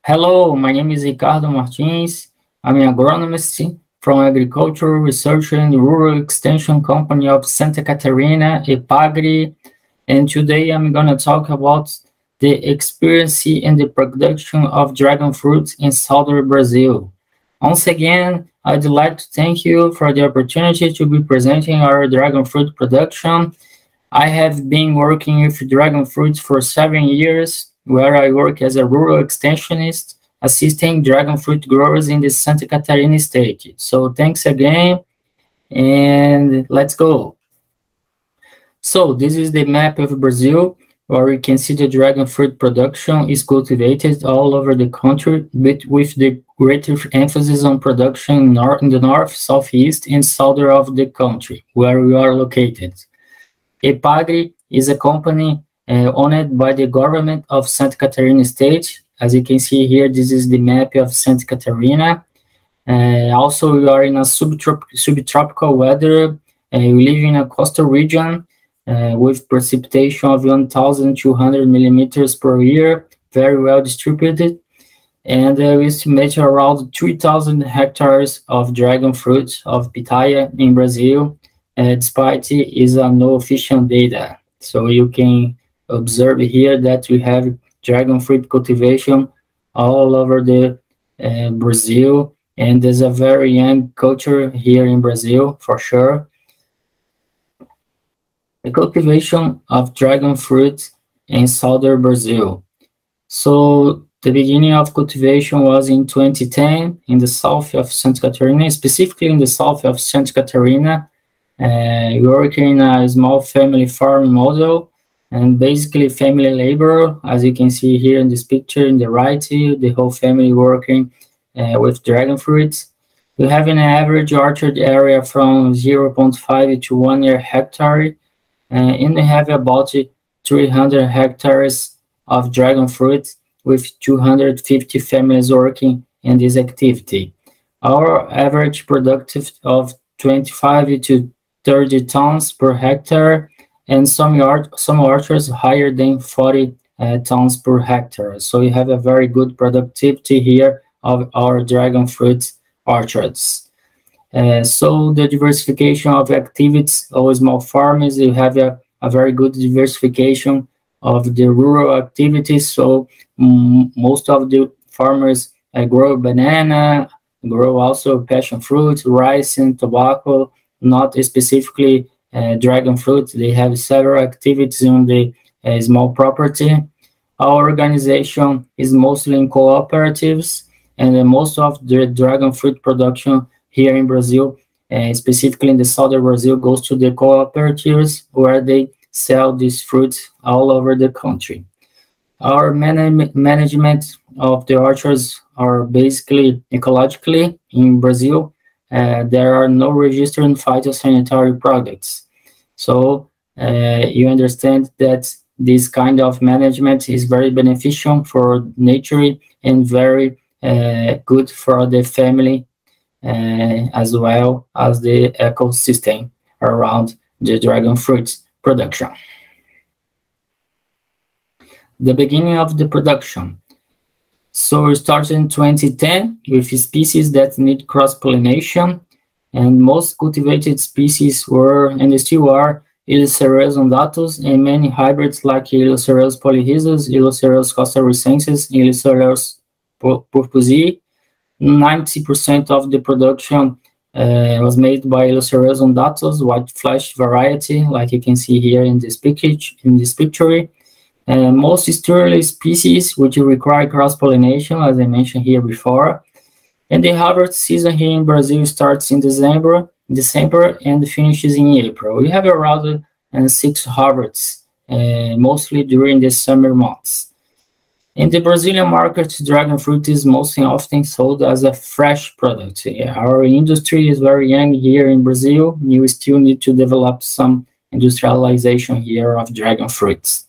Hello, my name is Ricardo Martins. I'm an agronomist from Agricultural Research and Rural Extension Company of Santa Catarina, EPAGRE, and today I'm going to talk about the experience in the production of dragon fruit in southern Brazil. Once again, I'd like to thank you for the opportunity to be presenting our dragon fruit production. I have been working with dragon fruit for 7 years, where I work as a rural extensionist, assisting dragon fruit growers in the Santa Catarina state. So thanks again, and let's go. So this is the map of Brazil, where you can see the dragon fruit production is cultivated all over the country, but with the greater emphasis on production in the north, southeast, and southern of the country, where we are located. EPAGRE is a company owned by the government of Santa Catarina state. As you can see here, this is the map of Santa Catarina. Also, we are in a subtropical weather. We live in a coastal region with precipitation of 1,200 millimeters per year, very well distributed. And we estimate around 3,000 hectares of dragon fruit of pitaya in Brazil, despite it is no official data. So you can observe here that we have dragon fruit cultivation all over the Brazil, and there's a very young culture here in Brazil for sure. The cultivation of dragon fruit in southern Brazil. So the beginning of cultivation was in 2010 in the south of Santa Catarina, specifically in the south of Santa Catarina. Working in a small family farm model and basically family labor, as you can see here in this picture in the right, the whole family working with dragon fruits. We have an average orchard area from 0.5 to 1 hectare, and we have about 300 hectares of dragon fruit with 250 families working in this activity. Our average productive of 25 to 30 tons per hectare, and some orchards higher than 40 tons per hectare. So you have a very good productivity here of our dragon fruit orchards. So the diversification of activities of small farmers, you have a very good diversification of the rural activities. So most of the farmers grow banana, grow also passion fruit, rice, and tobacco, not specifically dragon fruit. They have several activities on the small property. Our organization is mostly in cooperatives, and most of the dragon fruit production here in Brazil, specifically in the southern Brazil, goes to the cooperatives where they sell these fruits all over the country. Our management of the orchards are basically ecologically in Brazil. There are no registered phytosanitary products. So you understand that this kind of management is very beneficial for nature and very good for the family as well as the ecosystem around the dragon fruit production. The beginning of the production. So we started in 2010 with species that need cross-pollination, and most cultivated species were, and still are, Illocereus undatus, and many hybrids like Illocereus polyrhizos, Illocereus costarricensis, Illocereus purpursii. 90% of the production was made by Illocereus undatus, white flesh variety, like you can see here in this picture. Most sterile species which require cross-pollination, as I mentioned here before. And the harvest season here in Brazil starts in December and finishes in April. We have around 6 harvests, mostly during the summer months. In the Brazilian market, dragon fruit is most often sold as a fresh product. Our industry is very young here in Brazil. You still need to develop some industrialization here of dragon fruits.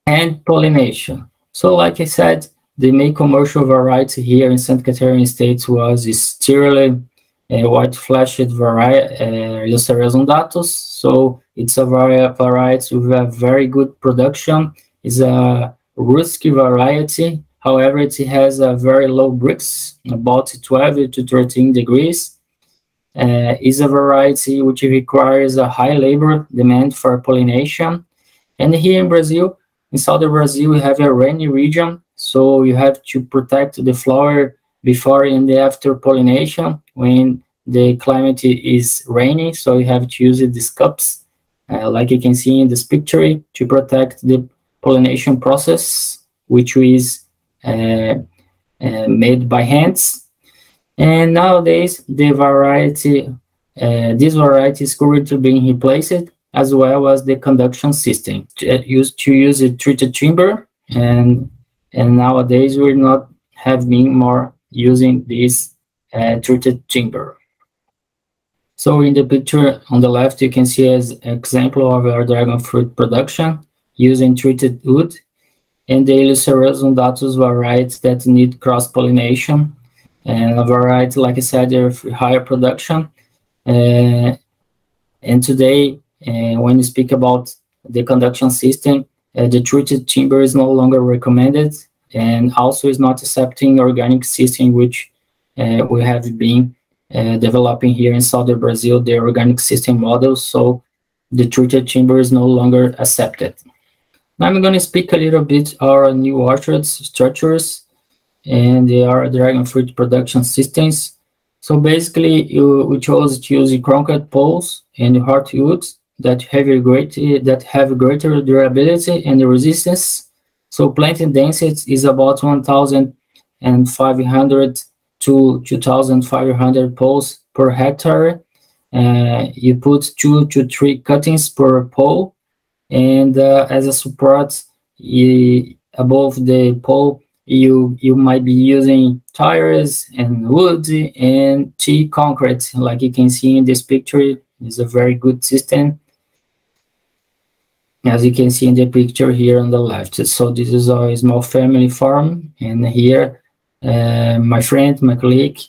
And pollination. So like I said, the main commercial variety here in Santa Catarina state was sterile white-fleshed variety, Illocereus undatus. So it's a variety with a very good production. It's a rustic variety, However, it has a very low Brix, about 12 to 13 degrees. Is a variety which requires a high labor demand for pollination. And here in Brazil, in southern Brazil, we have a rainy region, so you have to protect the flower before and after pollination when the climate is rainy. So you have to use these cups, like you can see in this picture, to protect the pollination process, which is made by hands. And nowadays, this variety is currently being replaced, as well as the conduction system. Used to use a treated timber, and nowadays we're not having more using this treated timber. So in the picture on the left, you can see as an example of our dragon fruit production using treated wood, and the Illuceros undatus varieties that need cross-pollination, and a variety, like I said, of higher production. And today, when you speak about the conduction system, the treated timber is no longer recommended, and also is not accepting organic system, which we have been developing here in southern Brazil, the organic system model. So the treated timber is no longer accepted. Now I'm going to speak a little bit our new orchards structures and our dragon fruit production systems. So basically, we chose to use concrete poles and hardwoods that have greater durability and resistance. So planting density is about 1,500 to 2,500 poles per hectare. You put 2 to 3 cuttings per pole, and as a support above the pole, you might be using tires and wood and concrete, like you can see in this picture. It's a very good system, as you can see in the picture here on the left. So this is a small family farm, and here my friend, my colleague,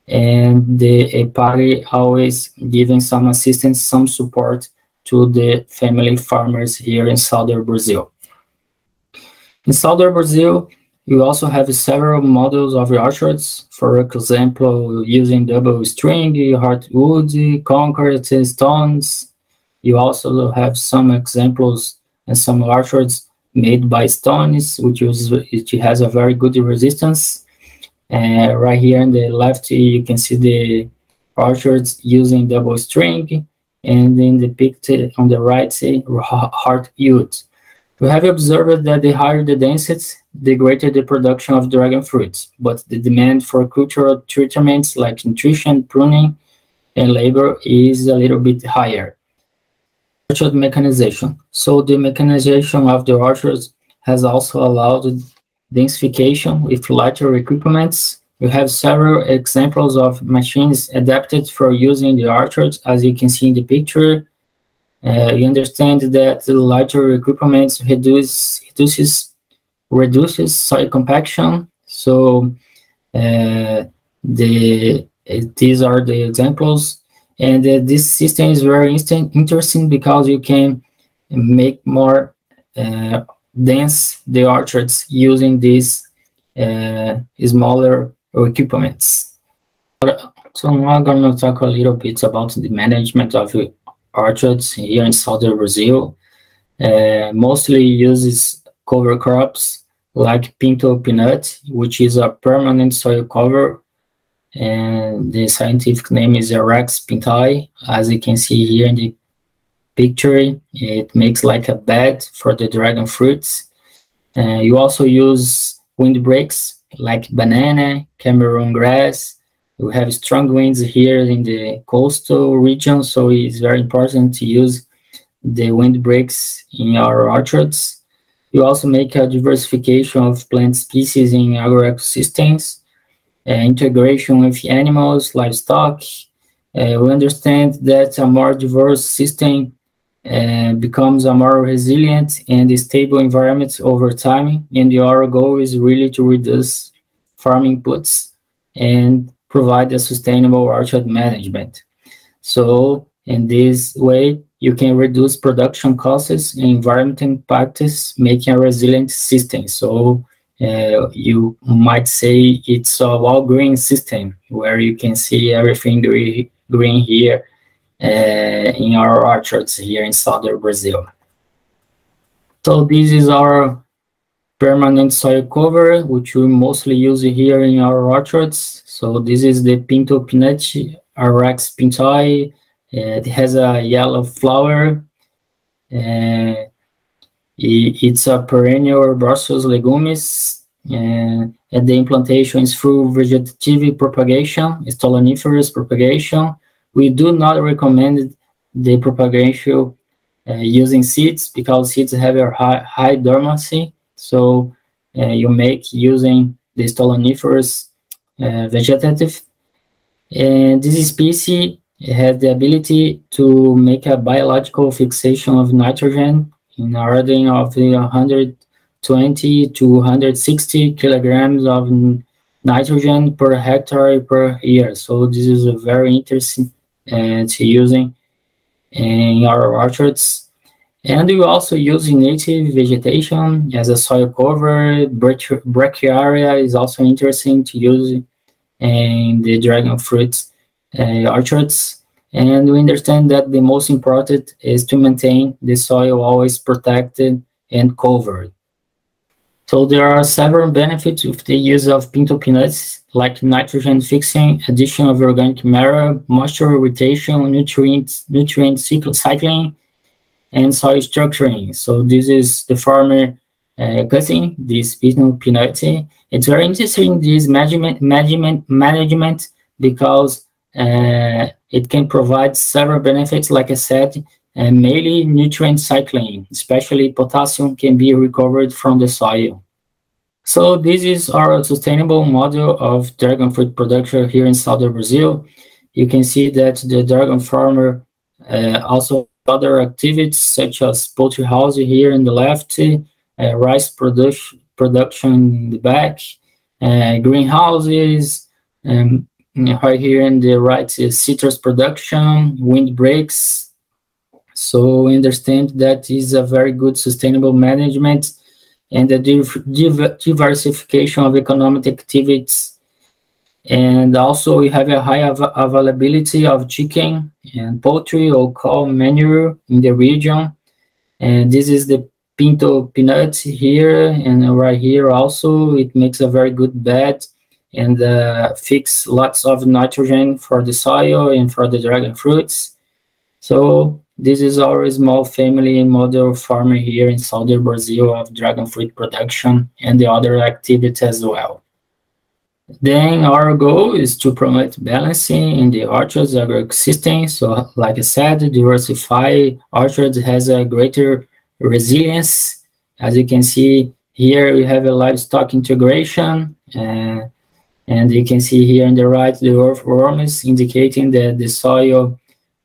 and the EPARI always giving some assistance, some support to the family farmers here in southern Brazil. In southern Brazil, you also have several models of orchards, for example, using double string, hardwood, concrete, stones. You also have some examples and some orchards made by stones, which has a very good resistance. Right here on the left, you can see the orchards using double string, and in the picture on the right, hardwood. We have observed that the higher the density, the greater the production of dragon fruits, but the demand for cultural treatments like nutrition, pruning, and labor is a little bit higher. Orchard mechanization. So the mechanization of the orchards has also allowed densification with lighter equipments. We have several examples of machines adapted for using the orchards, as you can see in the picture. You understand that the lighter equipment reduces soil compaction. So these are the examples, and this system is very interesting because you can make more dense the orchards using these smaller equipments. So now I'm going to talk a little bit about the management of orchards here in southern Brazil. Mostly uses cover crops like pinto peanut, which is a permanent soil cover, and the scientific name is Rex pintai. As you can see here in the picture, it makes like a bed for the dragon fruits. You also use windbreaks like banana, Cameroon grass. We have strong winds here in the coastal region, so it's very important to use the windbreaks in our orchards. You also make a diversification of plant species in agroecosystems, integration with animals, livestock. We understand that a more diverse system becomes a more resilient and stable environment over time, and our goal is really to reduce farm inputs and provide a sustainable orchard management. So in this way, you can reduce production costs and environmental impacts, making a resilient system. So you might say it's a wall green system where you can see everything green here in our orchards here in southern Brazil. So this is our permanent soil cover, which we mostly use here in our orchards. So this is the Pinto Pinete, Rex pintoi. It has a yellow flower. It's a perennial herbaceous legumes, and the implantation is through vegetative propagation, stoloniferous propagation. We do not recommend the propagation using seeds because seeds have a high dormancy. So you make using the stoloniferous vegetative. And this species has the ability to make a biological fixation of nitrogen in order of 120 to 160 kilograms of nitrogen per hectare per year. So this is a very interesting to using in our orchards. And we also use native vegetation as a soil cover. Brachiaria is also interesting to use in the dragon fruits orchards. And we understand that the most important is to maintain the soil always protected and covered. So there are several benefits with the use of pinto peanuts, like nitrogen fixing, addition of organic matter, moisture rotation, nutrient cycling, and soil structuring. So this is the farmer cutting this pinto peanut. It's very interesting, this management because it can provide several benefits, like I said, and mainly nutrient cycling, especially potassium can be recovered from the soil. So this is our sustainable model of dragon fruit production here in southern Brazil. You can see that the dragon farmer also other activities such as poultry house here in the left, rice production in the back, greenhouses, right here in the right is citrus production, windbreaks. So we understand that is a very good sustainable management and the diversification of economic activities. And also we have a high availability of chicken and poultry or cow manure in the region. And this is the pinto peanut here, and right here also it makes a very good bed and fix lots of nitrogen for the soil and for the dragon fruits. So this is our small family model farmer here in southern Brazil of dragon fruit production and the other activities as well. Then our goal is to promote balancing in the orchards ecosystem. So like I said, diversify orchards has a greater resilience. As you can see here, we have a livestock integration. And you can see here on the right, the earthworms indicating that the soil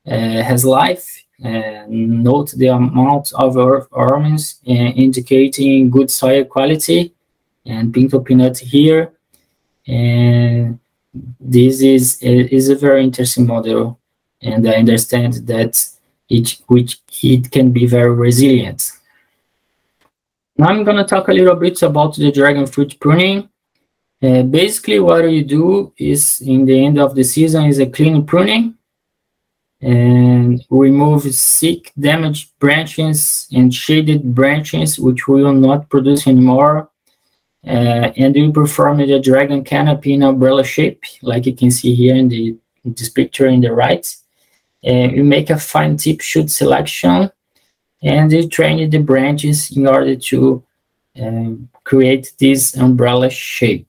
has life. Note the amount of earthworms indicating good soil quality, and pinto peanut here. And this is a very interesting model, and I understand that it can be very resilient. Now I'm going to talk a little bit about the dragon fruit pruning. Basically, what you do is in the end of the season is a clean pruning and remove sick, damaged branches and shaded branches which will not produce anymore. And we perform the dragon canopy in umbrella shape, like you can see here in this picture in the right. We make a fine tip shoot selection, and we train the branches in order to create this umbrella shape.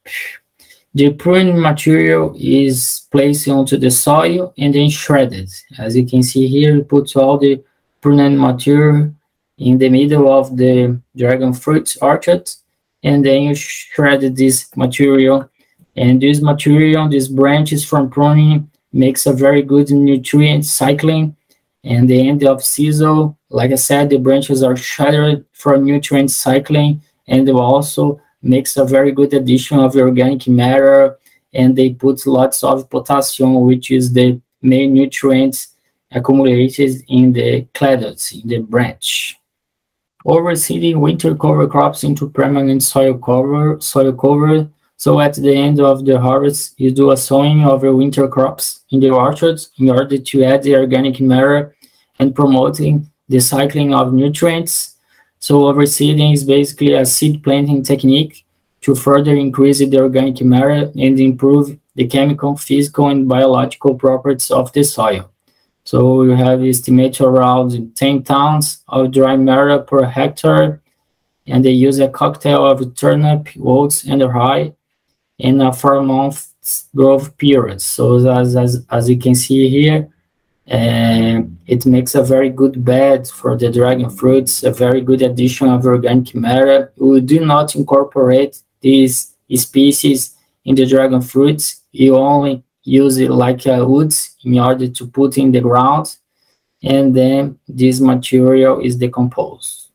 The pruning material is placed onto the soil and then shredded. As you can see here, we put all the pruning material in the middle of the dragon fruit orchard, and then you shred this material. And this material, these branches from pruning, makes a very good nutrient cycling. And the end of season, like I said, the branches are shredded for nutrient cycling, and it also makes a very good addition of organic matter, and they put lots of potassium, which is the main nutrients accumulated in the cladodes, in the branch. overseeding winter cover crops into permanent soil cover. So at the end of the harvest, you do a sowing of your winter crops in the orchards in order to add the organic matter and promoting the cycling of nutrients. So overseeding is basically a seed planting technique to further increase the organic matter and improve the chemical, physical, and biological properties of the soil. So you have estimated around 10 tons of dry matter per hectare, and they use a cocktail of turnip, oats, and rye in a 4-month growth period. So as you can see here, it makes a very good bed for the dragon fruits, a very good addition of organic matter. We do not incorporate these species in the dragon fruits. You only use it like woods in order to put in the ground, and then this material is decomposed.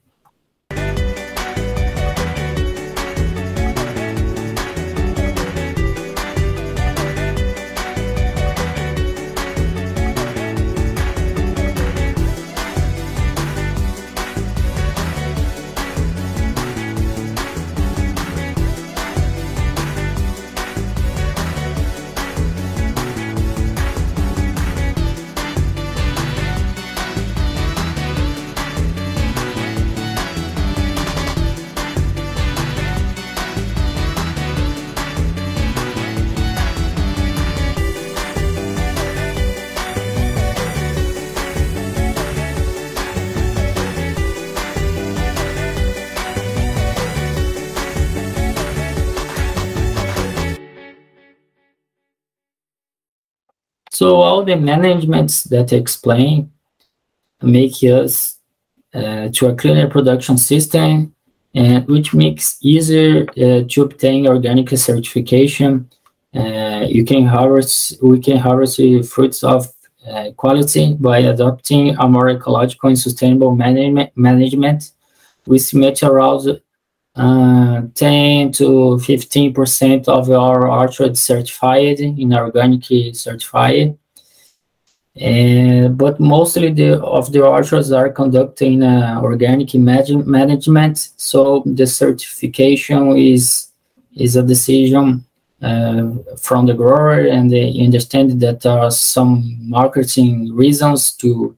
So all the managements that I explain make us to a cleaner production system, and which makes easier to obtain organic certification. We can harvest the fruits of quality by adopting a more ecological and sustainable management. We estimate around 10 to 15% of our orchards certified in organic certified. But mostly of the orchards are conducting organic management, so the certification is a decision from the grower, and they understand that there are some marketing reasons to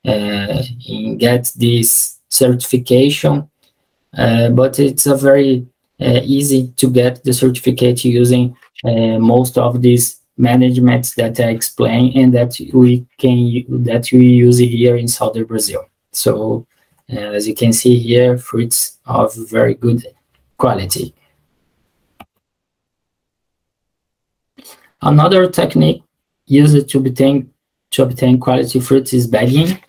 get this certification, but it's a very easy to get the certificate using most of these managements that I explained and that we use here in southern Brazil. So as you can see here, fruits of very good quality. Another technique used to obtain quality fruits is bagging.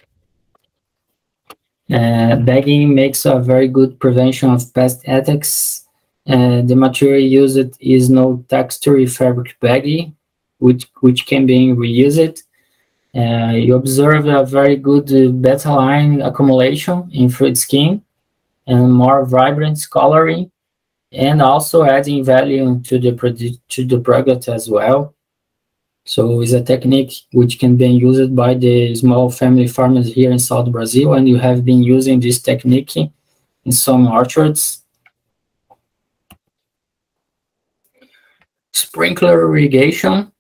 Bagging makes a very good prevention of pest attacks. The material used is no texture fabric bagging, which can be reused. You observe a very good betaline accumulation in fruit skin and more vibrant coloring, and also adding value to the product as well. So it's a technique which can be used by the small family farmers here in South Brazil, and you have been using this technique in some orchards. Sprinkler irrigation,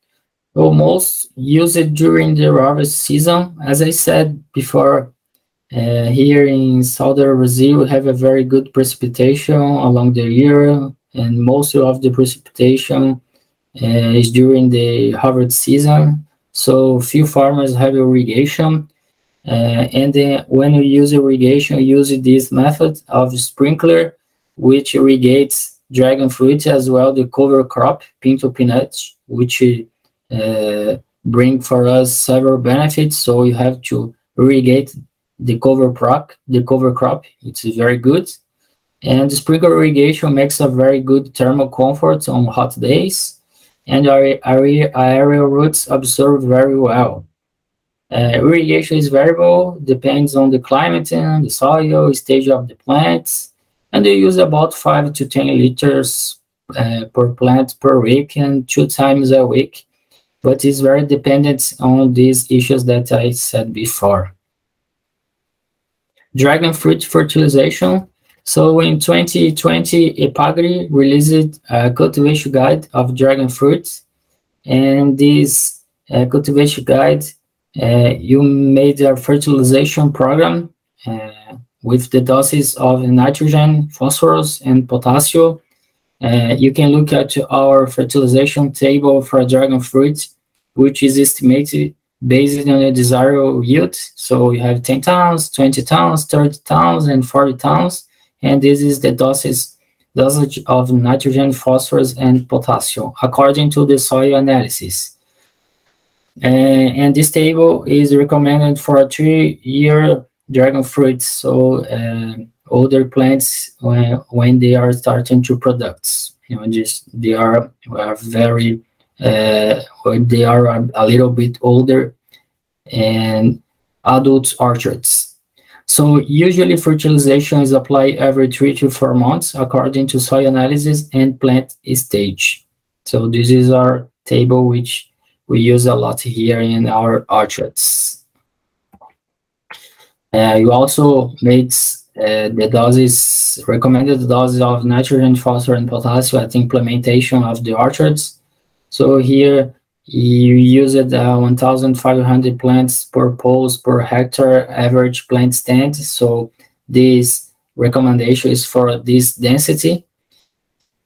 most used during the harvest season. As I said before, here in southern Brazil, we have a very good precipitation along the year, and most of the precipitation is during the harvest season. So few farmers have irrigation, and then when you use irrigation, you use this method of sprinkler, which irrigates dragon fruit as well the cover crop, pinto peanuts, which bring for us several benefits. So you have to irrigate the cover crop. It's very good, and the sprinkler irrigation makes a very good thermal comfort on hot days, and our aerial roots absorb very well. Irrigation is variable, depends on the climate and the soil, stage of the plants, and they use about 5 to 10 liters per plant per week and 2 times a week, but it's very dependent on these issues that I said before. Dragon fruit fertilization. So in 2020, Epagri released a cultivation guide of dragon fruits, and this cultivation guide, you made a fertilization program with the doses of nitrogen, phosphorus, and potassium. You can look at our fertilization table for dragon fruit, which is estimated based on the desired yield. So you have 10 tons, 20 tons, 30 tons, and 40 tons. And this is the dosage of nitrogen, phosphorus, and potassium, according to the soil analysis. And this table is recommended for a 3-year dragon fruit, so older plants when they are starting to produce. They are very they are a little bit older and adult orchards. So usually fertilization is applied every 3 to 4 months according to soil analysis and plant stage. So this is our table which we use a lot here in our orchards. You also made the doses, recommended doses of nitrogen, phosphorus, and potassium at implementation of the orchards. So here you used 1,500 plants per post per hectare average plant stand. So this recommendation is for this density.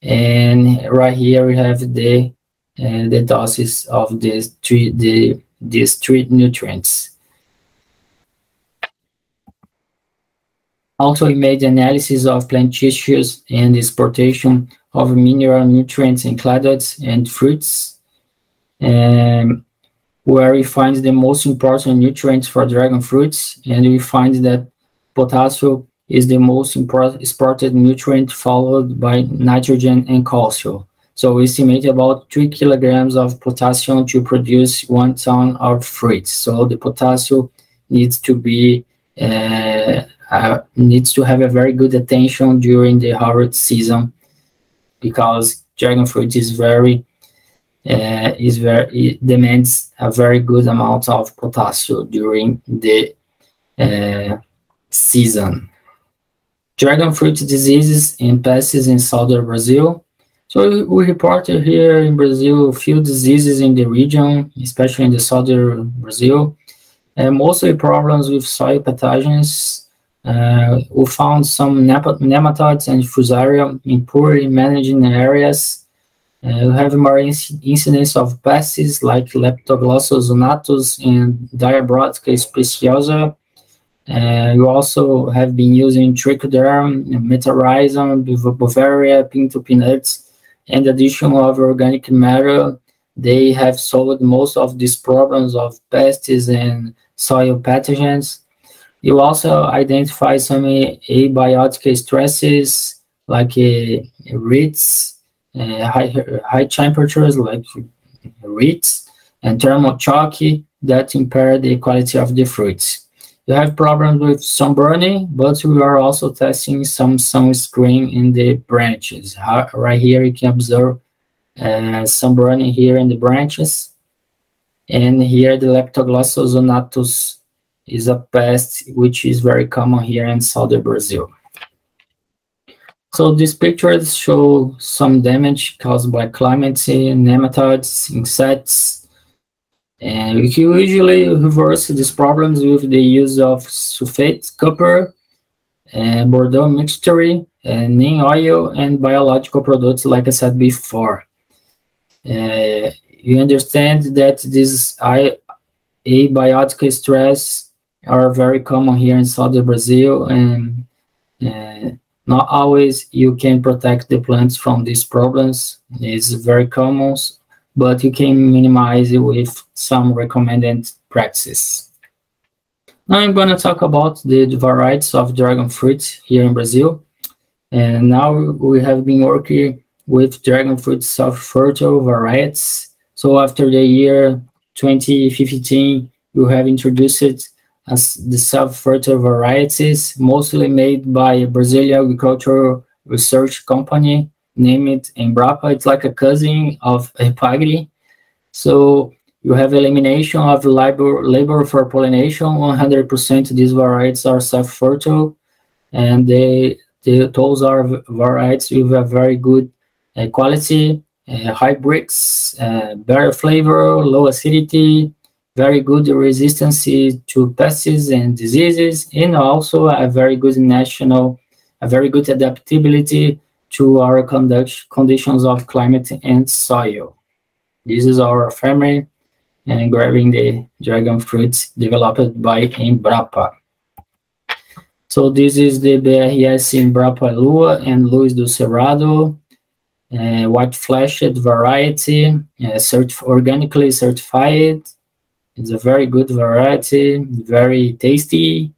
And right here we have the doses of these three nutrients. Also, we made analysis of plant tissues and exportation of mineral nutrients in cladodes and fruits, where we find the most important nutrients for dragon fruits, and we find that potassium is the most exported nutrient, followed by nitrogen and calcium. So we estimate about 3 kilograms of potassium to produce 1 ton of fruit. So the potassium needs to be needs to have a very good attention during the harvest season, because dragon fruit it demands a very good amount of potassium during the season. Dragon fruit diseases and pests in southern Brazil. So we reported here in Brazil a few diseases in the region, especially in the southern Brazil, and mostly problems with soil pathogens. We found some nematodes and fusarium in poorly managed areas. We have more incidence of pests like Leptoglossus zonatus and Diabrotica speciosa. You also have been using trichoderm, metarrhizum, Bovaria, pinto peanuts, and addition of organic matter. They have solved most of these problems of pests and soil pathogens. You also identify some abiotic stresses like REITs, high temperatures like REITs, and thermal shock that impair the quality of the fruits. You have problems with sunburning, but we are also testing some sunscreen in the branches. Right here you can observe sunburning here in the branches. And here the Leptoglossus zonatus is a pest which is very common here in southern Brazil. So these pictures show some damage caused by climate, nematodes, insects, and we can usually reverse these problems with the use of sulfate, copper, and Bordeaux mixture, and neem oil, and biological products, like I said before. You understand that this abiotic stress are very common here in southern Brazil, and not always you can protect the plants from these problems. It's very common, but you can minimize it with some recommended practices. Now I'm going to talk about the varieties of dragon fruit here in Brazil. And now we have been working with dragon fruit self-fertile varieties. So after the year 2015, we have introduced as the self-fertile varieties, mostly made by Brazilian agricultural research company named Embrapa. It's like a cousin of Epagri. So You have elimination of labor for pollination. 100% these varieties are self-fertile, and those are varieties with a very good quality, high Brix, better flavor, low acidity, very good resistance to pests and diseases, and also a very good adaptability to our conditions of climate and soil. This is our family and grabbing the dragon fruits developed by Embrapa. So this is the BRS Embrapa Lua and Luis do Cerrado, white fleshed variety, organically certified. It's a very good variety, very tasty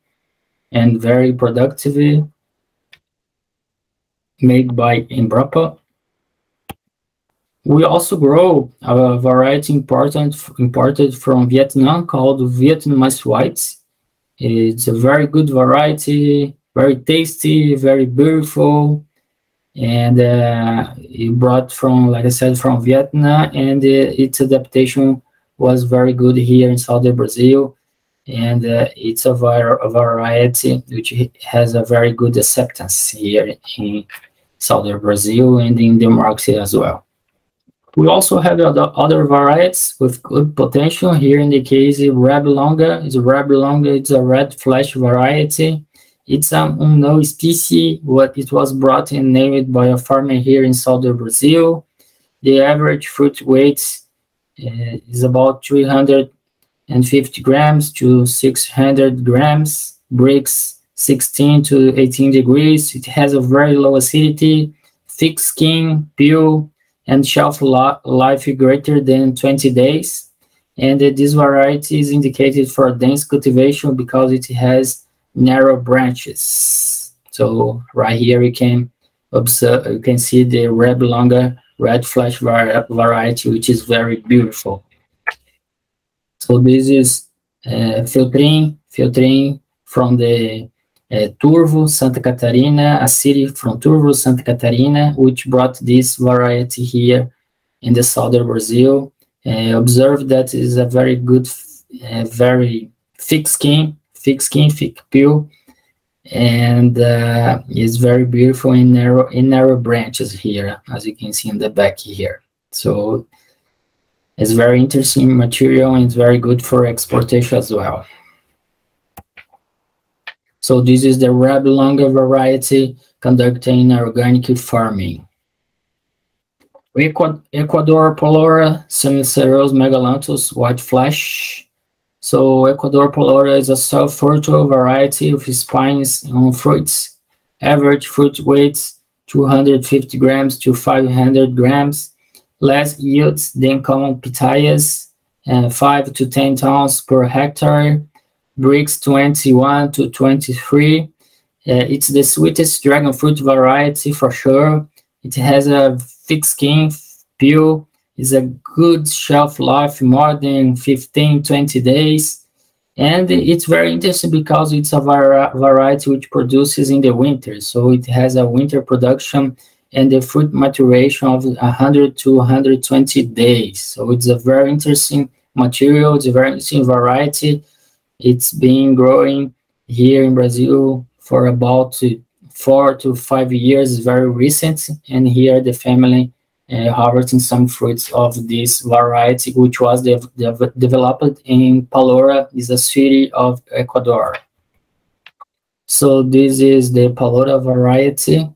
and very productive, made by Embrapa. We also grow a variety imported from Vietnam called Vietnamese Whites. It's a very good variety, very tasty, very beautiful, and it brought from, like I said, from Vietnam, and its adaptation was very good here in southern Brazil, and it's a variety which has a very good acceptance here in southern Brazil and in the market as well. We also have other varieties with good potential. Here in the case, Reb Longa. It's a red flesh variety. It's an unknown species. It was brought and named by a farmer here in southern Brazil. The average fruit weight is about 350 grams to 600 grams. Brix 16 to 18 degrees. It has a very low acidity, thick skin, peel, and shelf life greater than 20 days. And this variety is indicated for dense cultivation because it has narrow branches. So right here you can observe, you can see the Reb Longa red flesh variety, which is very beautiful. So this is Filtrin from the Turvo, Santa Catarina, a city from Turvo, Santa Catarina, which brought this variety here in the southern Brazil. Observe that it is a very good, very thick skin, thick peel, and is very beautiful in narrow branches here, as you can see in the back here. So it's very interesting material and it's very good for exportation as well. So this is the Reb Longa variety conducting organic farming. Ecuador Polora, Semiceros Megalanthus, white flesh. So Ecuador Polora is a self-fertile variety of spines on fruits. Average fruit weights 250 grams to 500 grams. Less yields than common pitayas, 5 to 10 tons per hectare. Brix 21 to 23. It's the sweetest dragon fruit variety for sure. It has a thick skin, peel, is a good shelf life, more than 15-20 days. And it's very interesting because it's a variety which produces in the winter. So it has a winter production and the fruit maturation of 100 to 120 days. So it's a very interesting material. It's a very interesting variety. It's been growing here in Brazil for about 4 to 5 years, very recent. And here the family harvesting some fruits of this variety, which was developed in Palora, is a city of Ecuador. So this is the Palora variety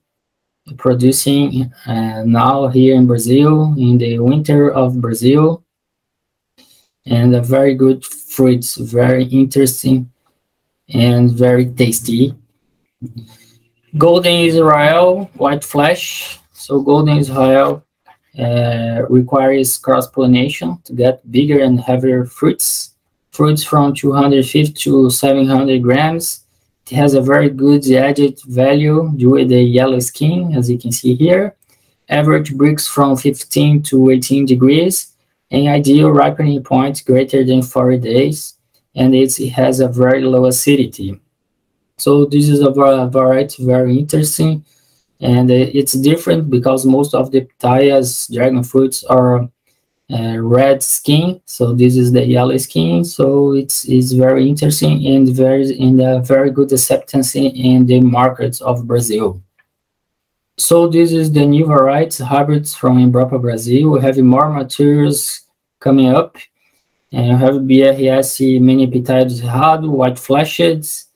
producing now here in Brazil, in the winter of Brazil. And a very good fruits, very interesting and very tasty. Golden Israel, white flesh. So Golden Israel requires cross-pollination to get bigger and heavier fruits. Fruits from 250 to 700 grams. It has a very good added value due to the yellow skin, as you can see here. Average Brix from 15 to 18 degrees. An ideal ripening point greater than 40 days, and it has a very low acidity. So this is a variety very interesting, and it's different because most of the pitayas, dragon fruits, are red skin. So this is the yellow skin. So it's very interesting and very good acceptance in the markets of Brazil. So this is the new varieties, hybrids from Embrapa Brazil. We have more materials coming up. And we have BRS Mini Pitaia do Cerrado, White Flashed,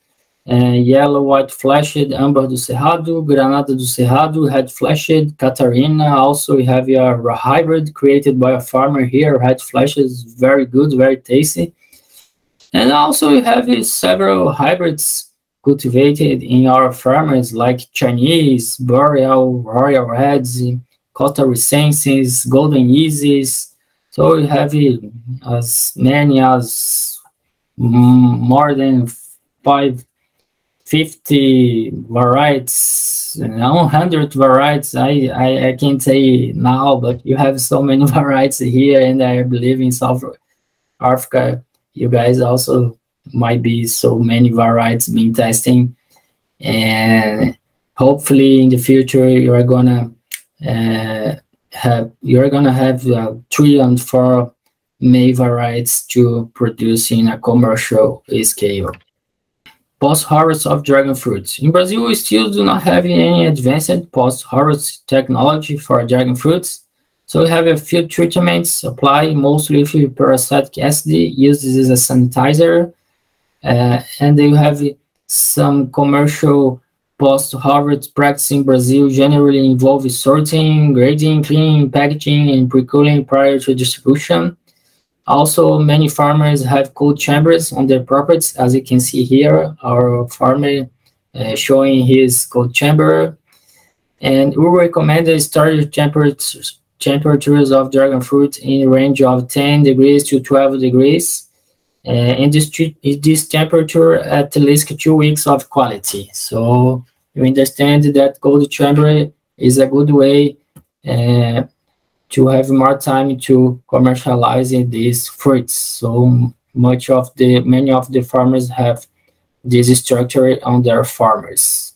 Yellow White Flashed, Amber do Cerrado, Granada do Cerrado, Red Flashed, Catarina. Also, we have a hybrid created by a farmer here. Red Flashed is very good, very tasty. And also, we have several hybrids cultivated in our farmers, like Chinese, Boreal, Royal Reds, Cotaricenses, Golden Easies. So we have as many as more than 550 varieties, 100 varieties. I can't say now, but you have so many varieties here, and I believe in South Africa, you guys also might be so many varieties being testing, and hopefully in the future you are gonna have 3 and 4 May varieties to produce in a commercial scale. Post-harvest of dragon fruits. In Brazil, we still do not have any advanced post-harvest technology for dragon fruits. So we have a few treatments applied mostly with peracetic acid used as a sanitizer. And you have some commercial post-harvest practice in Brazil generally involve sorting, grading, cleaning, packaging, and pre-cooling prior to distribution. Also, many farmers have cold chambers on their properties, as you can see here, our farmer showing his cold chamber. And we recommend the storage temperatures of dragon fruit in a range of 10 degrees to 12 degrees. And this temperature at least 2 weeks of quality. So you understand that cold chamber is a good way to have more time to commercialize these fruits. So many of the farmers have this structure on their farmers.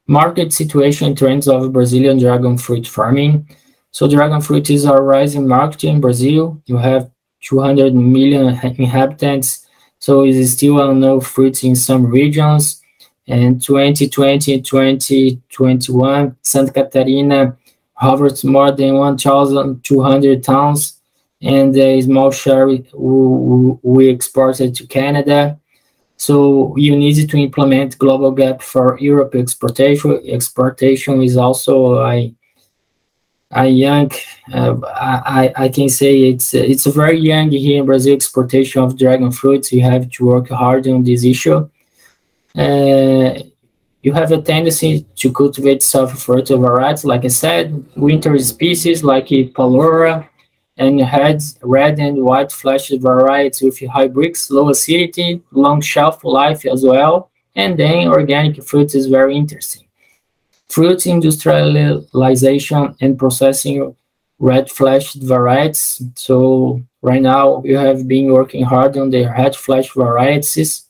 Market situation trends of Brazilian dragon fruit farming. So dragon fruit is a rising market in Brazil. You have 200 million inhabitants, so it is still unknown fruits in some regions. And 2020 and 2021, Santa Catarina harvests more than 1,200 tons, and a small share we exported to Canada. So you need to implement global gap for Europe exportation. Exportation is also a young, I can say it's a very young here in Brazil exportation of dragon fruits. You have to work hard on this issue. You have a tendency to cultivate self-fertile varieties, like I said, winter species like Palora, and red and white flashed varieties with high Brix, low acidity, long shelf life as well. And then organic fruits is very interesting. Fruit industrialization and processing red flashed varieties. So right now we have been working hard on the red flashed varieties.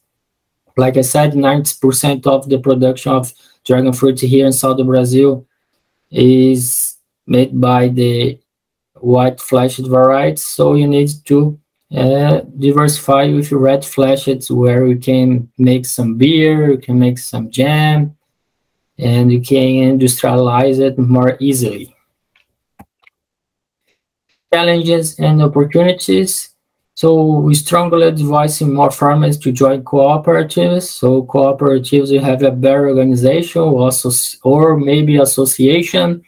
Like I said, 90% of the production of dragon fruit here in southern Brazil is made by the white flashed varieties. So you need to diversify with red flashed, where you can make some beer, you can make some jam, and you can industrialize it more easily. Challenges and opportunities. So we strongly advise more farmers to join cooperatives. So cooperatives, you have a better organization or maybe association,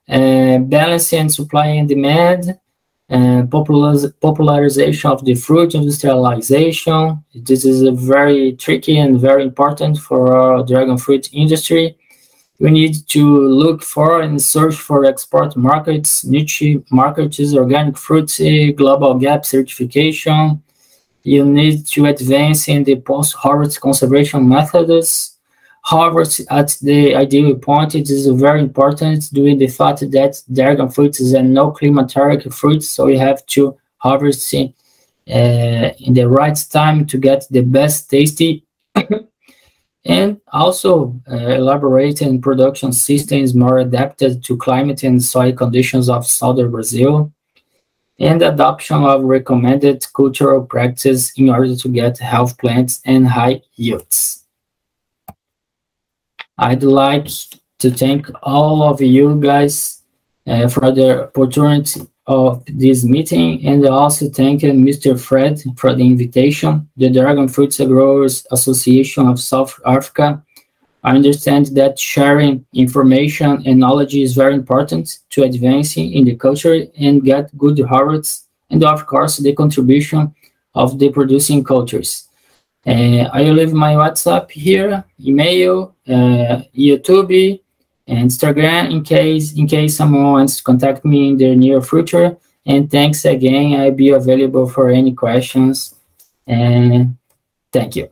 balancing supply and demand, and popularization of the fruit industrialization. This is a very tricky and very important for our dragon fruit industry. We need to look for and search for export markets, niche markets, organic fruits, global gap certification. You need to advance in the post-harvest conservation methods. Harvest at the ideal point, it is very important due to the fact that dragon fruit is a no climateric fruit, so you have to harvest in the right time to get the best tasty and also elaborating production systems more adapted to climate and soil conditions of southern Brazil, and adoption of recommended cultural practices in order to get healthy plants and high yields. I'd like to thank all of you guys for the opportunity of this meeting, and also thank Mr. Fred for the invitation. The Dragon Fruits Growers Association of South Africa. I understand that sharing information and knowledge is very important to advancing in the culture and get good harvests, and of course the contribution of the producing cultures. I will leave my WhatsApp here, email, YouTube, and Instagram in case someone wants to contact me in the near future. And thanks again. I'll be available for any questions. And thank you.